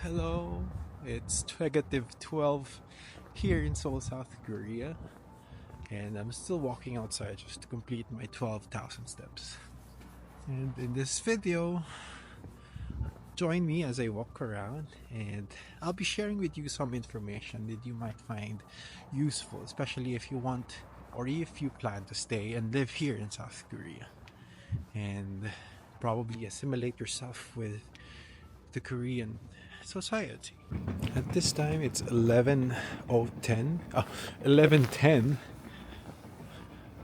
Hello, it's negative 12 here in Seoul, South Korea, and I'm still walking outside just to complete my 12,000 steps. And in this video, join me as I walk around, and I'll be sharing with you some information that you might find useful, especially if you want or if you plan to stay and live here in South Korea and probably assimilate yourself with the Korean society. At this time, it's 11:10.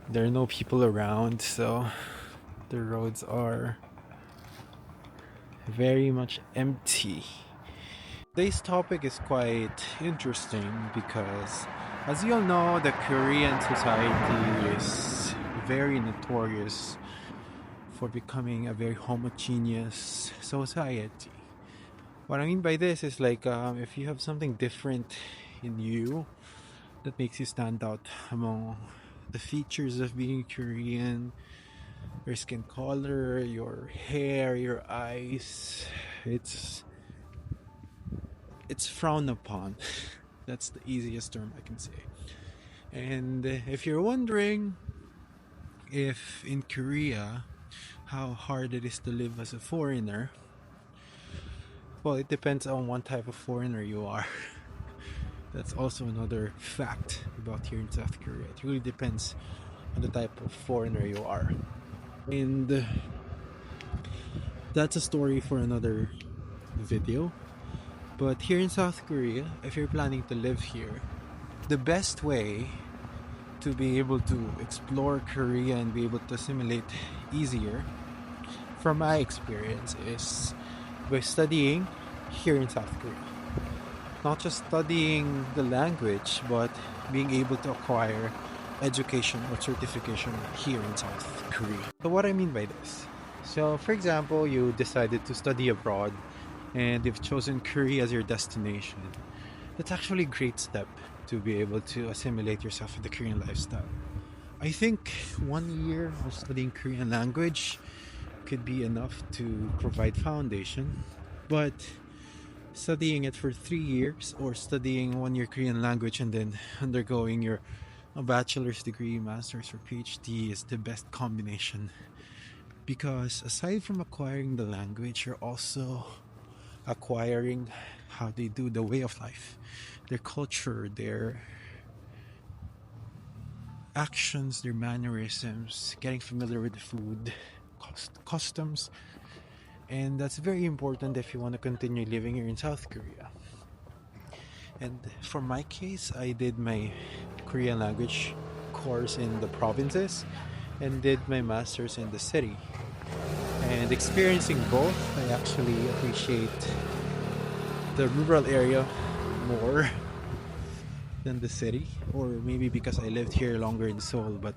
There are no people around, so the roads are very much empty. Today's topic is quite interesting because, as you all know, the Korean society is very notorious for becoming a very homogeneous society. What I mean by this is like if you have something different in you that makes you stand out among the features of being Korean, your skin color, your hair, your eyes, it's it's frowned upon. That's the easiest term I can say. And if you're wondering if in Korea how hard it is to live as a foreigner, well, it depends on what type of foreigner you are. That's also another fact about here in South Korea. It really depends on the type of foreigner you are. And that's a story for another video. But here in South Korea, if you're planning to live here, the best way to be able to explore Korea and be able to assimilate easier, from my experience, is by studying here in South Korea. Not just studying the language, but being able to acquire education or certification here in South Korea. So, what I mean by this? So, for example, you decided to study abroad and you've chosen Korea as your destination. That's actually a great step to be able to assimilate yourself with the Korean lifestyle. I think 1 year of studying Korean language could be enough to provide foundation, but studying it for 3 years or studying 1 year Korean language and then undergoing your a bachelor's degree, master's, or PhD is the best combination because aside from acquiring the language, you're also acquiring how they do the way of life, their culture, their actions, their mannerisms, getting familiar with the food, customs, and that's very important if you want to continue living here in South Korea. And for my case, I did my Korean language course in the provinces and did my master's in the city. And experiencing both, I actually appreciate the rural area more than the city, or maybe because I lived here longer in Seoul. But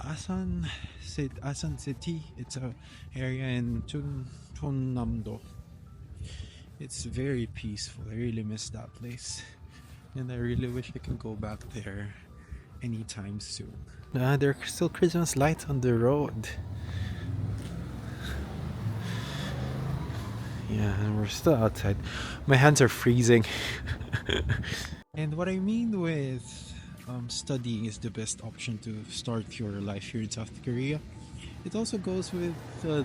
Asan City, it's a area in Chonnam-do. It's very peaceful. I really miss that place, and I really wish I can go back there anytime soon. There are still Christmas lights on the road. Yeah, and we're still outside. My hands are freezing. And what I mean with studying is the best option to start your life here in South Korea. It also goes with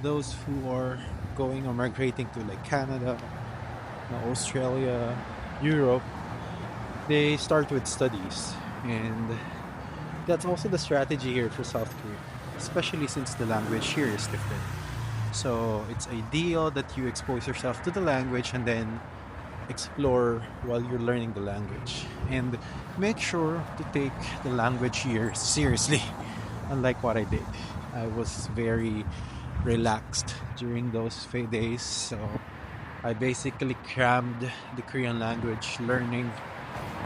those who are going or migrating to like Canada, Australia, Europe. They start with studies, and that's also the strategy here for South Korea, especially since the language here is different. So it's ideal that you expose yourself to the language and then explore while you're learning the language. And make sure to take the language here seriously, unlike what I did. I was very relaxed during those days, so I basically crammed the Korean language learning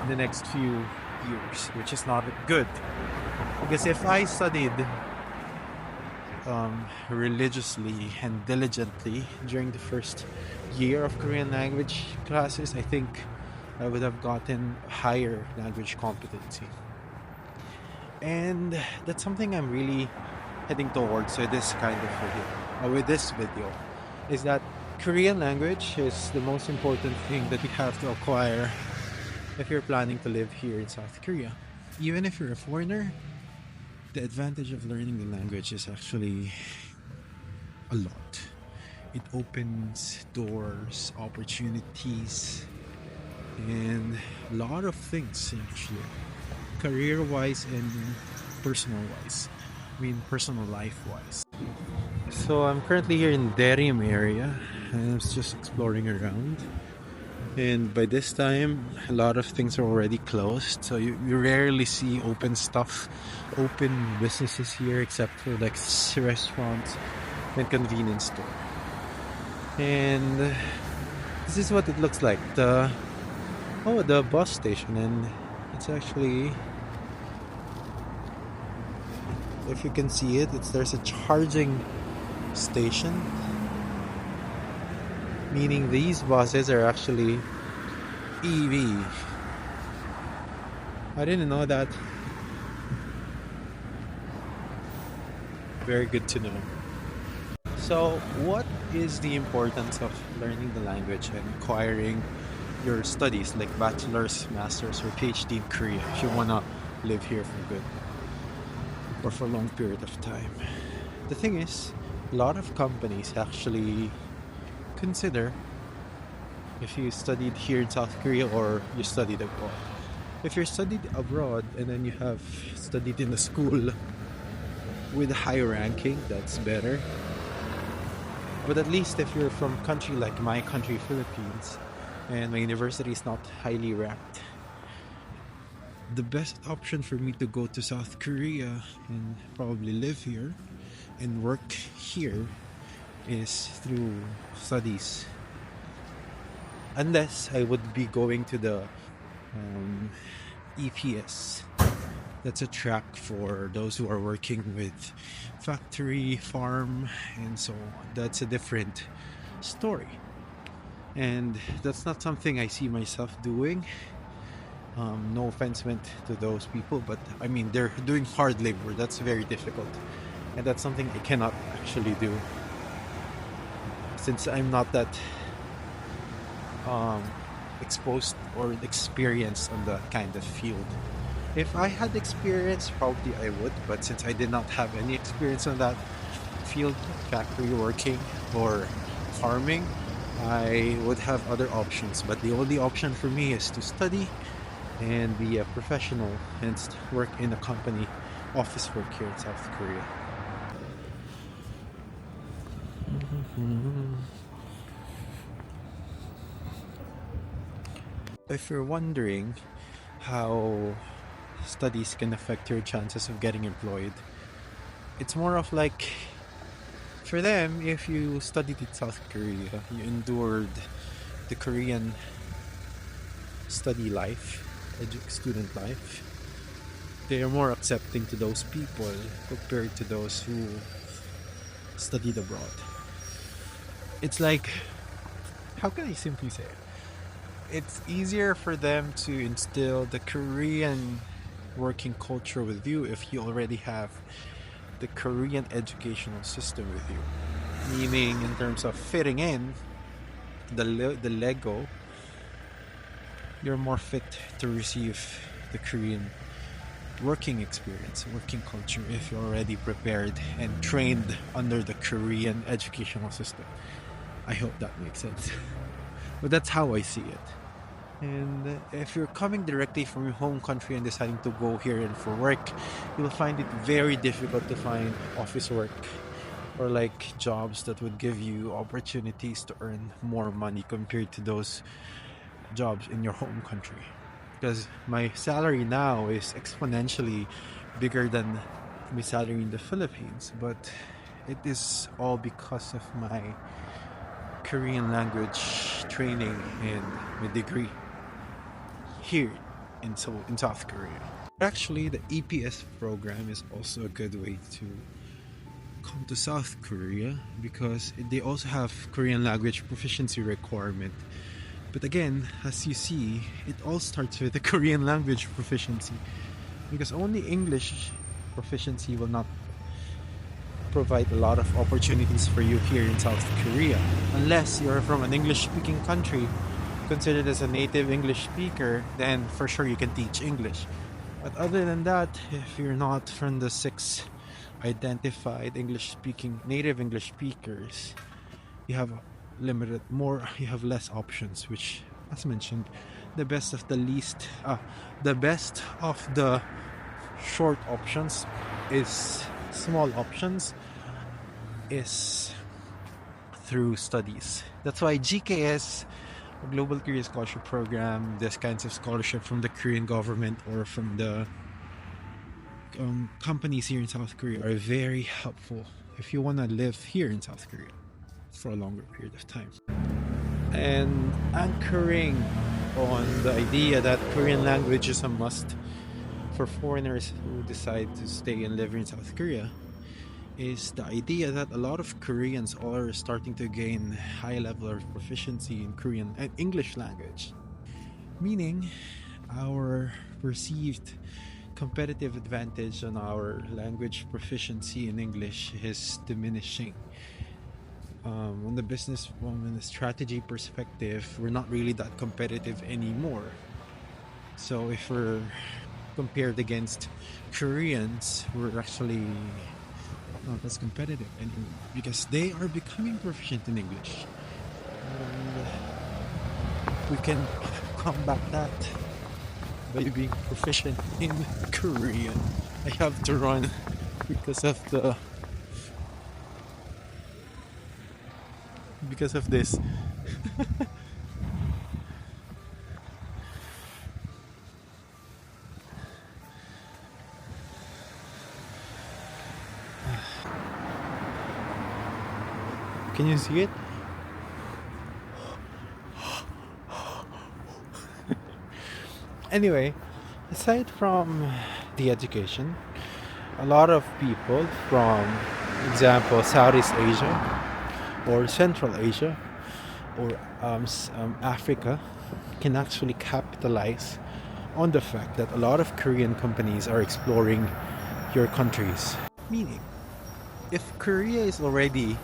in the next few years, which is not good. Because if I studied religiously and diligently during the first year of Korean language classes, I think I would have gotten higher language competency. And that's something I'm really heading towards with this kind of video, with this video, is that Korean language is the most important thing that you have to acquire if you're planning to live here in South Korea. Even if you're a foreigner, the advantage of learning the language is actually a lot. It opens doors, opportunities, and a lot of things actually, career wise and personal wise. I mean, personal life wise. So I'm currently here in Darim area and I was just exploring around. And by this time, a lot of things are already closed. So you rarely see open stuff, open businesses here, except for like restaurants and convenience store. And this is what it looks like. The bus station, and it's actually, if you can see it, there's a charging station, meaning these buses are actually EV. I didn't know that. Very good to know. So, what is the importance of learning the language and acquiring your studies like bachelor's, master's, or PhD in Korea if you wanna live here for good or for a long period of time? The thing is, a lot of companies actually consider if you studied here in South Korea or you studied abroad. If you're studied abroad and then you have studied in a school with a high ranking, that's better. But at least if you're from a country like my country, Philippines, and my university is not highly ranked, the best option for me to go to South Korea and probably live here and work here is through studies. Unless I would be going to the EPS. That's a track for those who are working with factory, farm, and so on. That's a different story. And that's not something I see myself doing. No offense meant to those people, but I mean, they're doing hard labor. That's very difficult. And that's something I cannot actually do. Since I'm not that exposed or experienced on that kind of field. If I had experience, probably I would, but since I did not have any experience on that field, factory working or farming, I would have other options. But the only option for me is to study and be a professional and work in a company, office work here in South Korea. If you're wondering how studies can affect your chances of getting employed, it's more of like, for them, if you studied in South Korea, you endured the Korean study life, student life, they are more accepting to those people compared to those who studied abroad. It's like, how can I simply say it? It's easier for them to instill the Korean working culture with you if you already have the Korean educational system with you. Meaning, in terms of fitting in, the Lego, you're more fit to receive the Korean working experience, working culture, if you're already prepared and trained under the Korean educational system. I hope that makes sense. But that's how I see it. And if you're coming directly from your home country and deciding to go here and for work, you'll find it very difficult to find office work or like jobs that would give you opportunities to earn more money compared to those jobs in your home country. Because my salary now is exponentially bigger than my salary in the Philippines, but it is all because of my Korean language training and my degree here in South Korea. Actually, the EPS program is also a good way to come to South Korea because they also have Korean language proficiency requirement. But again, as you see, it all starts with the Korean language proficiency because only English proficiency will not provide a lot of opportunities for you here in South Korea. Unless you're from an English-speaking country, considered as a native English speaker, then for sure you can teach English. But other than that, if you're not from the 6 identified native English speakers, you have you have less options, which, as mentioned, the best of the short options is small options is through studies. That's why GKS, Global Korea Scholarship Program, this kinds of scholarship from the Korean government or from the companies here in South Korea are very helpful if you want to live here in South Korea for a longer period of time. And anchoring on the idea that Korean language is a must for foreigners who decide to stay and live in South Korea is the idea that a lot of Koreans are starting to gain high level of proficiency in Korean and English language, meaning our perceived competitive advantage on our language proficiency in English is diminishing. On the strategy perspective, we're not really that competitive anymore. So if we're compared against Koreans, we're actually not as competitive anymore because they are becoming proficient in English. And we can combat that by being proficient in Korean. I have to run because of this. Can you see it? Anyway, aside from the education, a lot of people from, example, Southeast Asia or Central Asia or Africa can actually capitalize on the fact that a lot of Korean companies are exploring your countries. Meaning, if Korea is already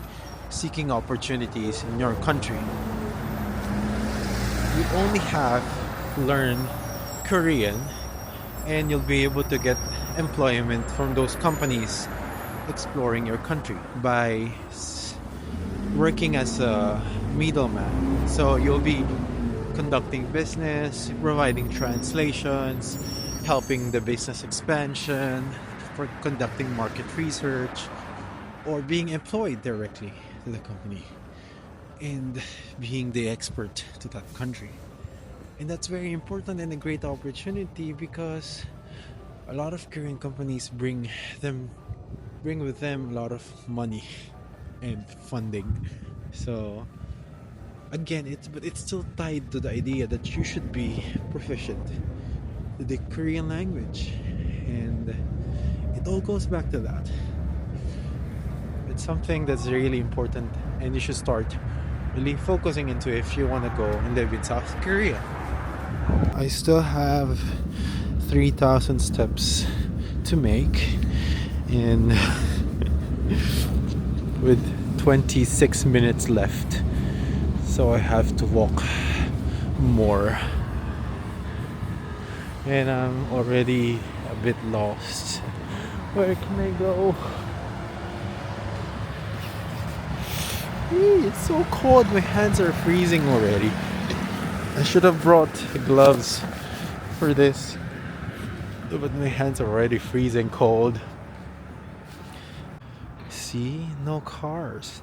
seeking opportunities in your country, you only have to learn Korean and you'll be able to get employment from those companies exploring your country by working as a middleman. So you'll be conducting business, providing translations, helping the business expansion, for conducting market research, or being employed directly to the company and being the expert to that country. And that's very important and a great opportunity because a lot of Korean companies bring with them a lot of money and funding. So again, it's still tied to the idea that you should be proficient in the Korean language, and it all goes back to that. It's something that's really important, and you should start really focusing into if you want to go and live in South Korea. I still have 3,000 steps to make, and with 26 minutes left, so I have to walk more, and I'm already a bit lost. Where can I go? It's so cold, my hands are freezing already. I should have brought gloves for this, but my hands are already freezing cold. See, no cars.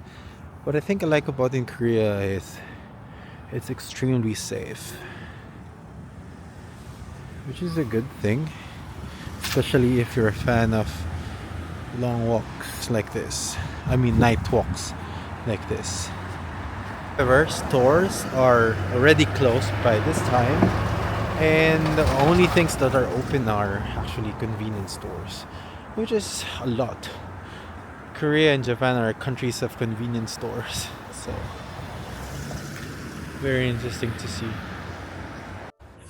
What I think I like about in Korea is it's extremely safe, which is a good thing, especially if you're a fan of long walks like this. I mean, night walks like this. However, stores are already closed by this time, and the only things that are open are actually convenience stores, which is a lot. Korea and Japan are countries of convenience stores, so very interesting to see.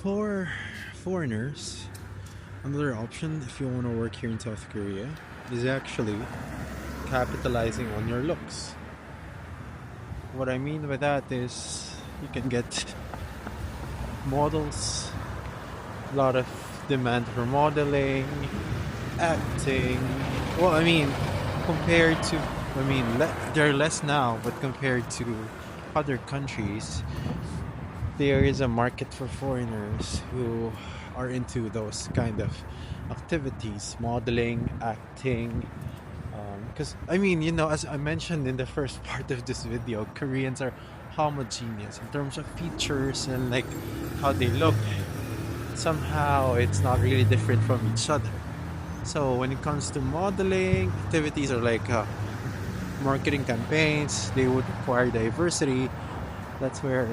For foreigners, another option if you want to work here in South Korea is actually capitalizing on your looks. What I mean by that is you can get models, a lot of demand for modeling, acting. Well, I mean, compared to, there are less now, but compared to other countries, there is a market for foreigners who are into those kind of activities, modeling, acting. Because, as I mentioned in the first part of this video, Koreans are homogeneous in terms of features and like how they look. Somehow it's not really different from each other. So when it comes to modeling activities or like marketing campaigns, they would require diversity. That's where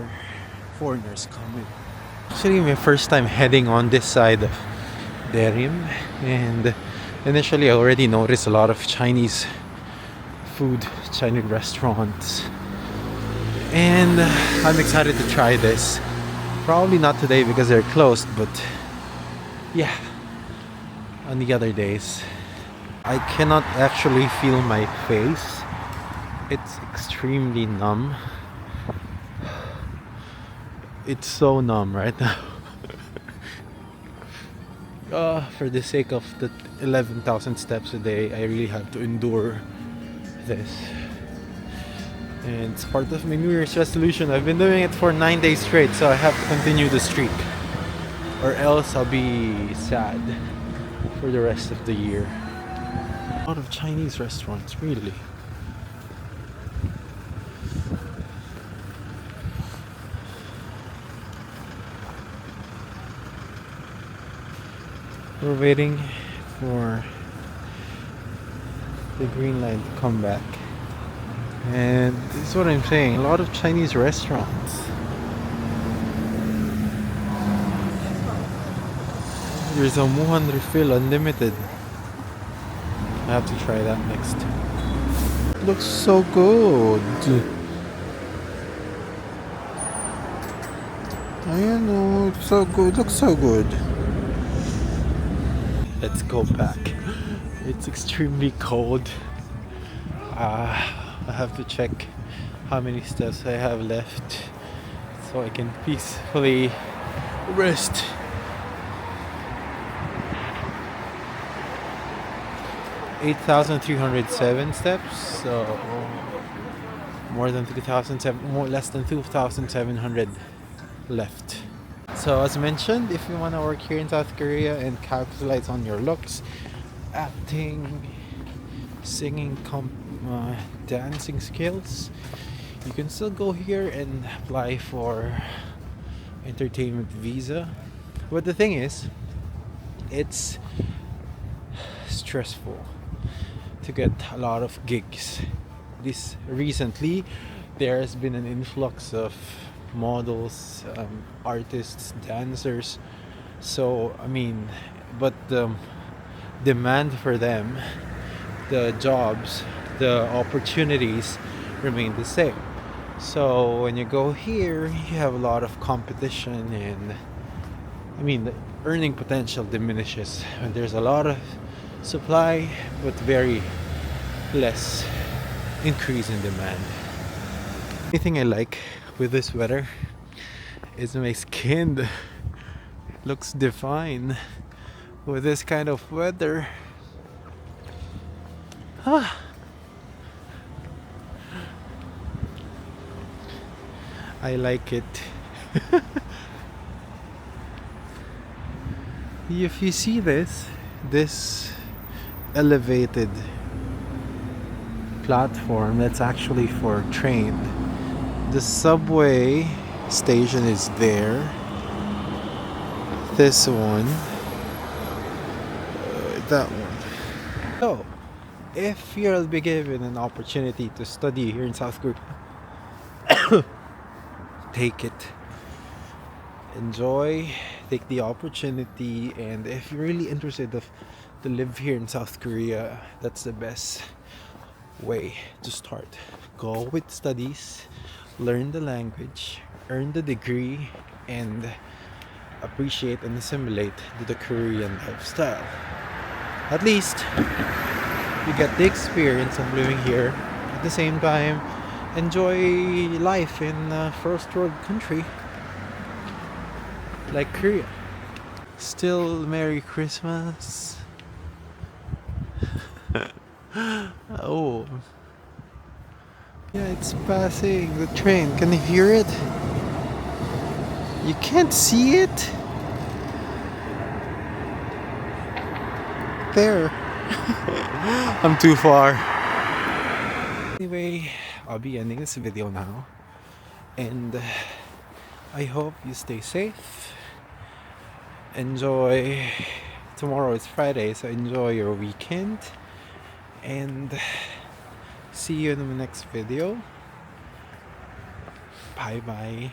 foreigners come in. Actually, my first time heading on this side of Daerim, and initially I already noticed a lot of Chinese food, Chinese restaurants, and I'm excited to try this. Probably not today because they're closed, but yeah, on the other days. I cannot actually feel my face. It's extremely numb. It's so numb right now. For the sake of the 11,000 steps a day, I really have to endure this. And it's part of my New Year's resolution. I've been doing it for 9 days straight, so I have to continue the streak. Or else I'll be sad for the rest of the year. A lot of Chinese restaurants, really. We're waiting for the green line to come back. And this is what I'm saying, a lot of Chinese restaurants. There's a Muhan refill unlimited. I have to try that next. It looks so good. I know, it's so good, looks so good. Let's go back. It's extremely cold. I have to check how many steps I have left so I can peacefully rest. (8,307) steps, so more than 2,700, less than 2,700 left. So as mentioned, if you want to work here in South Korea and capitalize on your looks, acting, singing, dancing skills, you can still go here and apply for entertainment visa. But the thing is, it's stressful to get a lot of gigs. This recently, there has been an influx of models, artists, dancers. So but the demand for them, the jobs, the opportunities remain the same. So when you go here, you have a lot of competition, and the earning potential diminishes when there's a lot of supply but very less increase in demand. Anything I like with this weather is my skin looks defined with this kind of weather. I like it. If you see this elevated platform, that's actually for train. The subway station is there. This one, that one. So, if you'll be given an opportunity to study here in South Korea, take it. Enjoy, take the opportunity, and if you're really interested to live here in South Korea, that's the best way to start. Go with studies, learn the language, earn the degree, and appreciate and assimilate the Korean lifestyle. At least You get the experience of living here. At the same time, enjoy life in a first world country like Korea. Still, Merry Christmas. Oh, yeah, it's passing the train. Can you hear it? You can't see it? There. I'm too far. Anyway, I'll be ending this video now. And I hope you stay safe. Enjoy. Tomorrow is Friday, so enjoy your weekend. And see you in the next video. Bye bye.